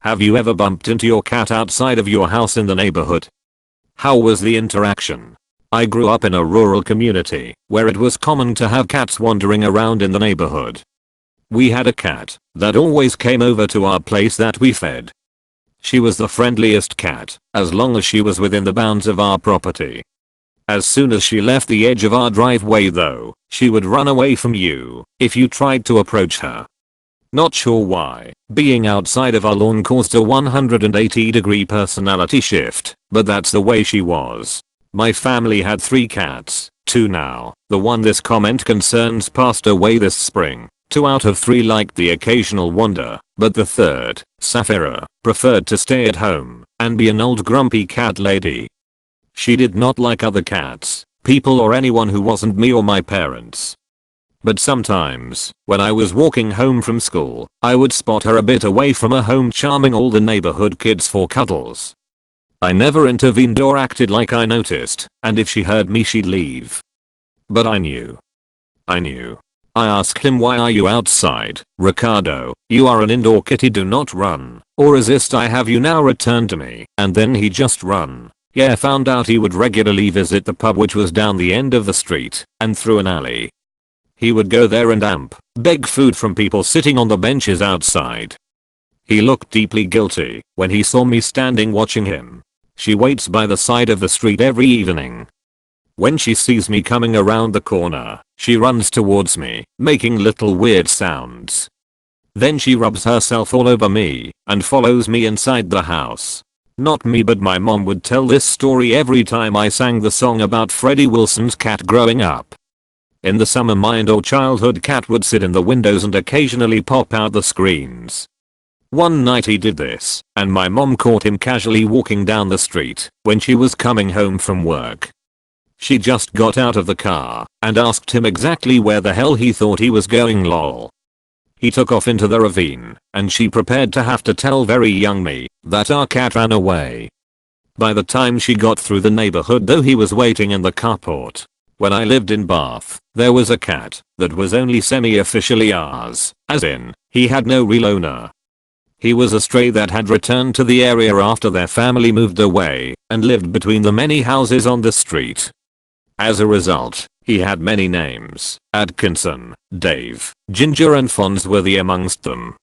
Have you ever bumped into your cat outside of your house in the neighborhood? How was the interaction? I grew up in a rural community where it was common to have cats wandering around in the neighborhood. We had a cat that always came over to our place that we fed. She was the friendliest cat as long as she was within the bounds of our property. As soon as she left the edge of our driveway though, she would run away from you if you tried to approach her. Not sure why, being outside of our lawn caused a 180-degree personality shift, but that's the way she was. My family had 3 cats, 2 now. The one this comment concerns passed away this spring. 2 out of 3 liked the occasional wander, but the third, Sapphira, preferred to stay at home and be an old grumpy cat lady. She did not like other cats, people or anyone who wasn't me or my parents. But sometimes, when I was walking home from school, I would spot her a bit away from her home charming all the neighborhood kids for cuddles. I never intervened or acted like I noticed, and if she heard me she'd leave. But I knew. I asked him, why are you outside, Ricardo? You are an indoor kitty, do not run, or resist, I have you now, return to me. And then he just run. Yeah, found out he would regularly visit the pub which was down the end of the street and through an alley. He would go there and beg food from people sitting on the benches outside. He looked deeply guilty when he saw me standing watching him. She waits by the side of the street every evening. When she sees me coming around the corner, she runs towards me, making little weird sounds. Then she rubs herself all over me and follows me inside the house. Not me, but my mom would tell this story every time I sang the song about Freddie Wilson's cat growing up. In the summer, my indoor childhood cat would sit in the windows and occasionally pop out the screens. One night he did this, and my mom caught him casually walking down the street when she was coming home from work. She just got out of the car and asked him exactly where the hell he thought he was going, lol. He took off into the ravine, and she prepared to have to tell very young me that our cat ran away. By the time she got through the neighborhood though, he was waiting in the carport. When I lived in Bath, there was a cat that was only semi-officially ours, as in, he had no real owner. He was a stray that had returned to the area after their family moved away and lived between the many houses on the street. As a result, he had many names. Atkinson, Dave, Ginger and Fonzworthy amongst them.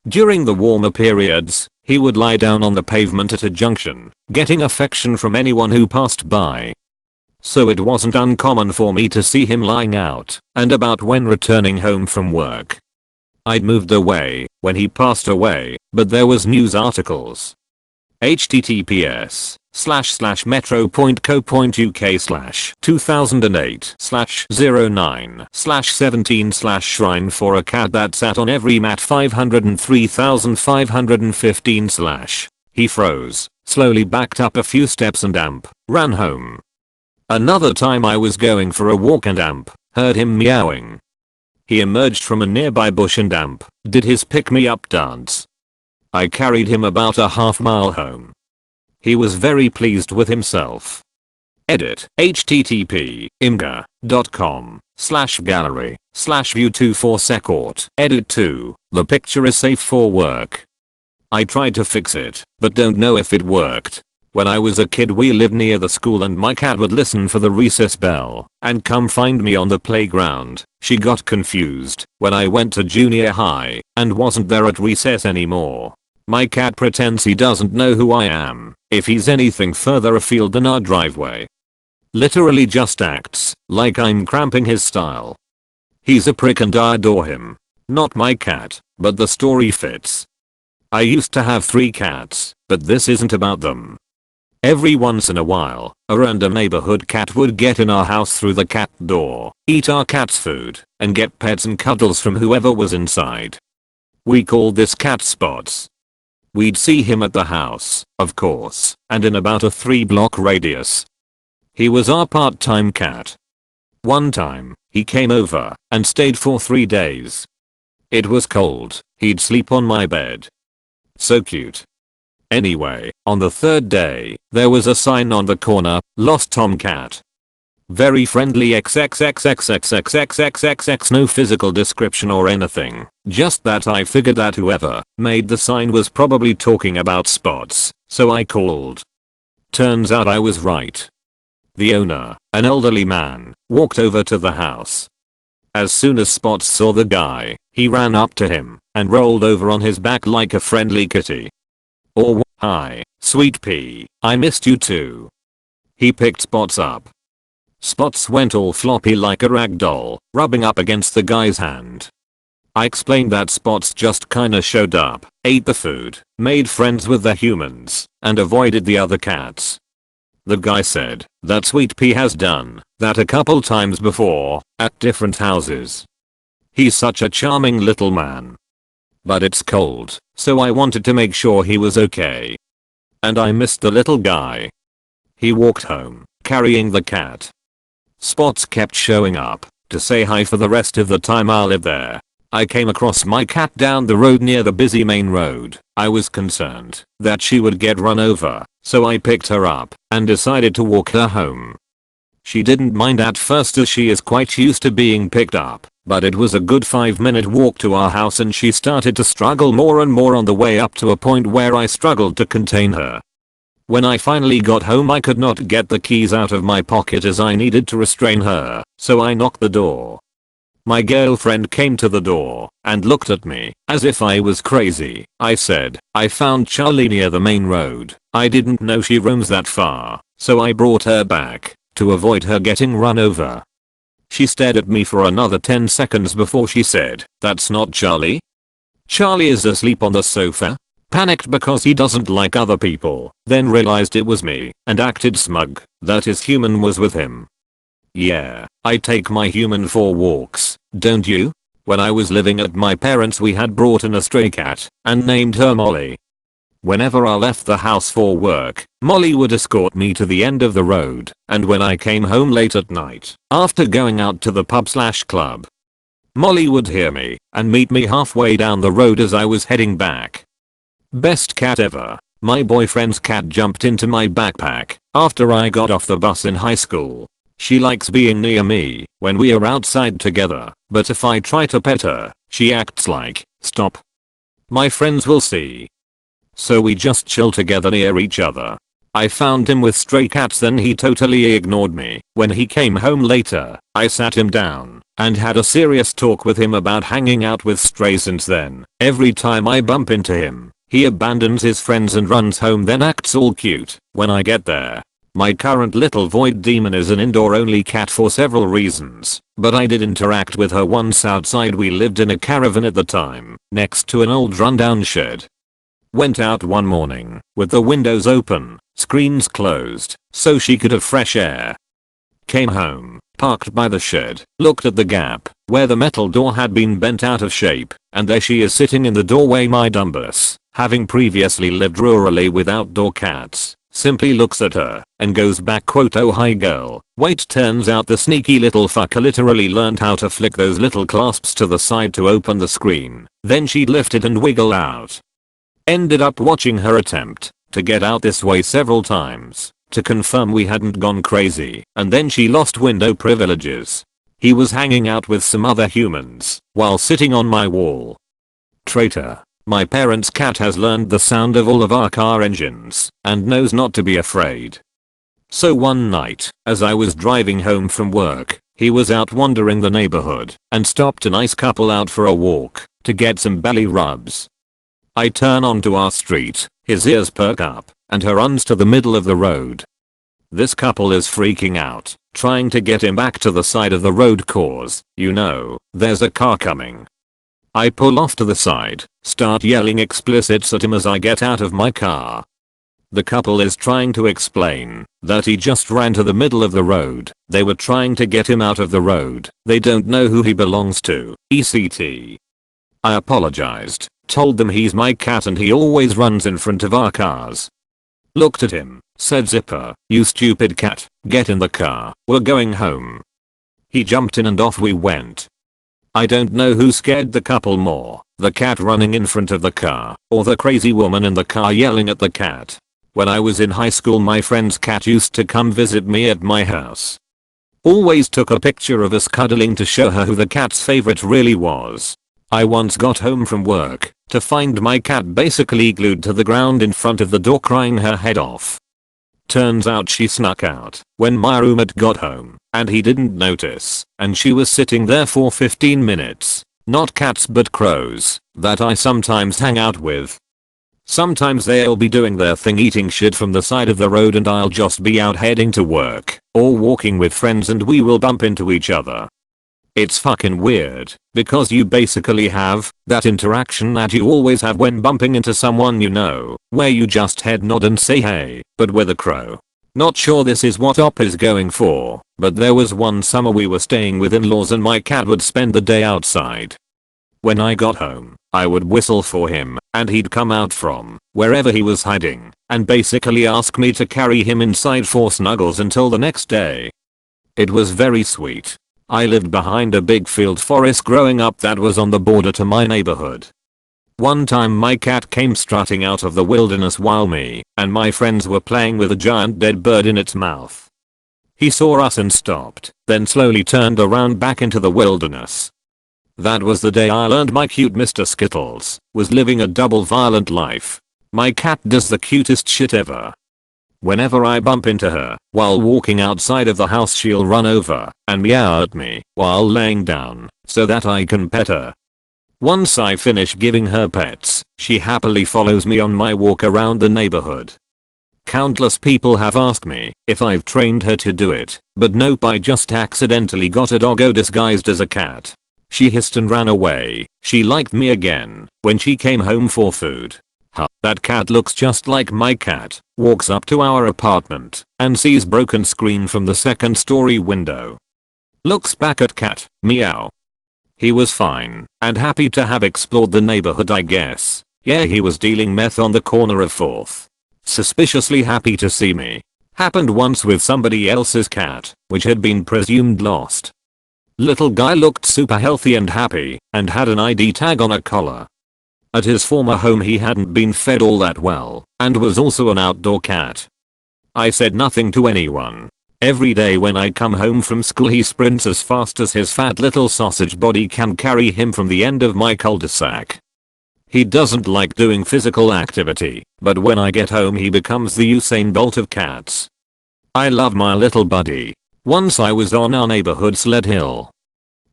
During the warmer periods, he would lie down on the pavement at a junction, getting affection from anyone who passed by. So it wasn't uncommon for me to see him lying out and about when returning home from work. I'd moved away when he passed away, but there was news articles. https://metro.co.uk/2008/09/17/ shrine for a cat that sat on every mat 503,515/. He froze, slowly backed up a few steps and ran home. Another time I was going for a walk and heard him meowing. He emerged from a nearby bush and did his pick-me-up dance. I carried him about a half-mile home. He was very pleased with himself. Edit http://imgur.com/gallery/view24secort. Edit 2. The picture is safe for work. I tried to fix it, but don't know if it worked. When I was a kid we lived near the school and my cat would listen for the recess bell and come find me on the playground. She got confused when I went to junior high and wasn't there at recess anymore. My cat pretends he doesn't know who I am if he's anything further afield than our driveway. Literally just acts like I'm cramping his style. He's a prick and I adore him. Not my cat, but the story fits. I used to have 3 cats, but this isn't about them. Every once in a while, a random neighborhood cat would get in our house through the cat door, eat our cat's food, and get pets and cuddles from whoever was inside. We called this cat Spots. We'd see him at the house, of course, and in about a 3-block radius. He was our part-time cat. One time, he came over and stayed for 3 days. It was cold, he'd sleep on my bed. So cute. Anyway, on the 3rd day, there was a sign on the corner, "Lost Tomcat." Very friendly XXXXXXXXXX, no physical description or anything. Just that I figured that whoever made the sign was probably talking about Spots, so I called. Turns out I was right. The owner, an elderly man, walked over to the house. As soon as Spots saw the guy, he ran up to him and rolled over on his back like a friendly kitty. Oh, hi, sweet pea, I missed you too. He picked Spots up. Spots went all floppy like a rag doll, rubbing up against the guy's hand. I explained that Spots just kinda showed up, ate the food, made friends with the humans, and avoided the other cats. The guy said that Sweet Pea has done that a couple times before, at different houses. He's such a charming little man. But it's cold, so I wanted to make sure he was okay. And I missed the little guy. He walked home, carrying the cat. Spots kept showing up to say hi for the rest of the time I lived there. I came across my cat down the road near the busy main road. I was concerned that she would get run over, so I picked her up and decided to walk her home. She didn't mind at first as she is quite used to being picked up, but it was a good 5-minute walk to our house and she started to struggle more and more on the way up to a point where I struggled to contain her. When I finally got home I could not get the keys out of my pocket as I needed to restrain her, so I knocked the door. My girlfriend came to the door and looked at me as if I was crazy. I said, I found Charlie near the main road. I didn't know she roams that far, so I brought her back to avoid her getting run over. She stared at me for another 10 seconds before she said, that's not Charlie. Charlie is asleep on the sofa. Panicked because he doesn't like other people, then realized it was me and acted smug that his human was with him. Yeah, I take my human for walks, don't you? When I was living at my parents' we had brought in a stray cat and named her Molly. Whenever I left the house for work, Molly would escort me to the end of the road, and when I came home late at night, after going out to the pub/club, Molly would hear me and meet me halfway down the road as I was heading back. Best cat ever. My boyfriend's cat jumped into my backpack after I got off the bus in high school. She likes being near me when we are outside together, but if I try to pet her, she acts like, stop. My friends will see. So we just chill together near each other. I found him with stray cats, then he totally ignored me. When he came home later, I sat him down and had a serious talk with him about hanging out with strays. Since then, every time I bump into him, he abandons his friends and runs home, then acts all cute when I get there. My current little void demon is an indoor only cat for several reasons, but I did interact with her once outside. We lived in a caravan at the time, next to an old rundown shed. Went out one morning with the windows open, screens closed, so she could have fresh air. Came home, parked by the shed, looked at the gap where the metal door had been bent out of shape, and there she is sitting in the doorway. My dumbus, having previously lived rurally with outdoor cats, simply looks at her and goes back, quote, oh hi girl. Wait, turns out the sneaky little fucker literally learned how to flick those little clasps to the side to open the screen, then she'd lift it and wiggle out. Ended up watching her attempt to get out this way several times to confirm we hadn't gone crazy, and then she lost window privileges. He was hanging out with some other humans while sitting on my wall. Traitor. My parents' cat has learned the sound of all of our car engines and knows not to be afraid. So one night, as I was driving home from work, he was out wandering the neighborhood and stopped a nice couple out for a walk to get some belly rubs. I turn onto our street, his ears perk up, and he runs to the middle of the road. This couple is freaking out, trying to get him back to the side of the road cause, you know, there's a car coming. I pull off to the side, start yelling explicits at him as I get out of my car. The couple is trying to explain that he just ran to the middle of the road. They were trying to get him out of the road. They don't know who he belongs to, ECT. I apologized, told them he's my cat and he always runs in front of our cars. Looked at him, said, zipper, you stupid cat, get in the car, we're going home. He jumped in and off we went. I don't know who scared the couple more, the cat running in front of the car, or the crazy woman in the car yelling at the cat. When I was in high school my friend's cat used to come visit me at my house. Always took a picture of us cuddling to show her who the cat's favorite really was. I once got home from work to find my cat basically glued to the ground in front of the door crying her head off. Turns out she snuck out when my roommate got home and he didn't notice, and she was sitting there for 15 minutes. Not cats but crows that I sometimes hang out with. Sometimes they'll be doing their thing eating shit from the side of the road and I'll just be out heading to work or walking with friends and we will bump into each other. It's fucking weird because you basically have that interaction that you always have when bumping into someone you know, where you just head nod and say hey, but with a crow. Not sure this is what Op is going for, but there was one summer we were staying with in-laws and my cat would spend the day outside. When I got home, I would whistle for him and he'd come out from wherever he was hiding and basically ask me to carry him inside for snuggles until the next day. It was very sweet. I lived behind a big field forest growing up that was on the border to my neighborhood. One time my cat came strutting out of the wilderness while me and my friends were playing with a giant dead bird in its mouth. He saw us and stopped, then slowly turned around back into the wilderness. That was the day I learned my cute Mr. Skittles was living a double violent life. My cat does the cutest shit ever. Whenever I bump into her while walking outside of the house she'll run over and meow at me while laying down so that I can pet her. Once I finish giving her pets, she happily follows me on my walk around the neighborhood. Countless people have asked me if I've trained her to do it, but nope, I just accidentally got a doggo disguised as a cat. She hissed and ran away. She liked me again when she came home for food. That cat looks just like my cat. Walks up to our apartment and sees broken screen from the second story window. Looks back at cat, meow. He was fine and happy to have explored the neighborhood I guess. Yeah, he was dealing meth on the corner of 4th. Suspiciously happy to see me. Happened once with somebody else's cat, which had been presumed lost. Little guy looked super healthy and happy and had an ID tag on a collar. At his former home he hadn't been fed all that well and was also an outdoor cat. I said nothing to anyone. Every day when I come home from school he sprints as fast as his fat little sausage body can carry him from the end of my cul-de-sac. He doesn't like doing physical activity, but when I get home he becomes the Usain Bolt of cats. I love my little buddy. Once I was on our neighborhood sled hill.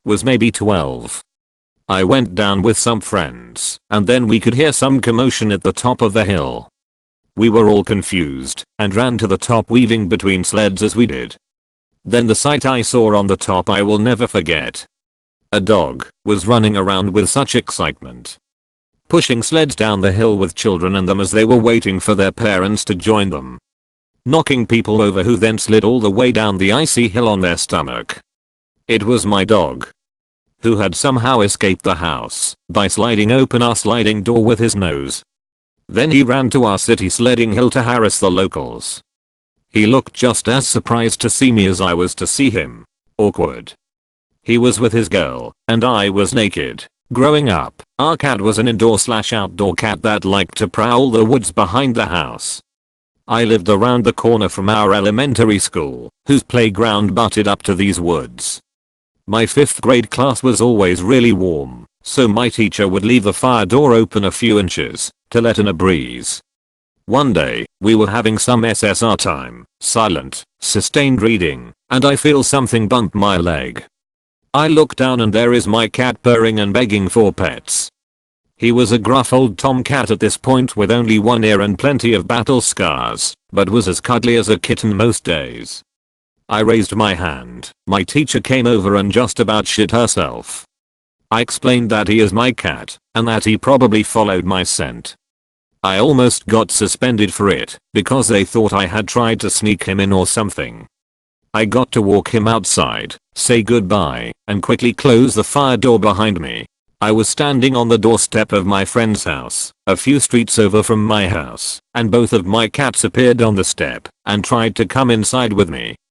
Was maybe 12. I went down with some friends and then we could hear some commotion at the top of the hill. We were all confused and ran to the top weaving between sleds as we did. Then the sight I saw on the top I will never forget. A dog was running around with such excitement. Pushing sleds down the hill with children in them as they were waiting for their parents to join them. Knocking people over who then slid all the way down the icy hill on their stomach. It was my dog. Who had somehow escaped the house by sliding open our sliding door with his nose. Then he ran to our city sledding hill to harass the locals. He looked just as surprised to see me as I was to see him. Awkward. He was with his girl and I was naked. Growing up, our cat was an indoor/outdoor cat that liked to prowl the woods behind the house. I lived around the corner from our elementary school, whose playground butted up to these woods. My 5th grade class was always really warm, so my teacher would leave the fire door open a few inches to let in a breeze. One day, we were having some SSR time, silent, sustained reading, and I feel something bump my leg. I look down and there is my cat purring and begging for pets. He was a gruff old tomcat at this point with only one ear and plenty of battle scars, but was as cuddly as a kitten most days. I raised my hand. My teacher came over and just about shit herself. I explained that he is my cat and that he probably followed my scent. I almost got suspended for it because they thought I had tried to sneak him in or something. I got to walk him outside, say goodbye, and quickly close the fire door behind me. I was standing on the doorstep of my friend's house, a few streets over from my house, and both of my cats appeared on the step and tried to come inside with me.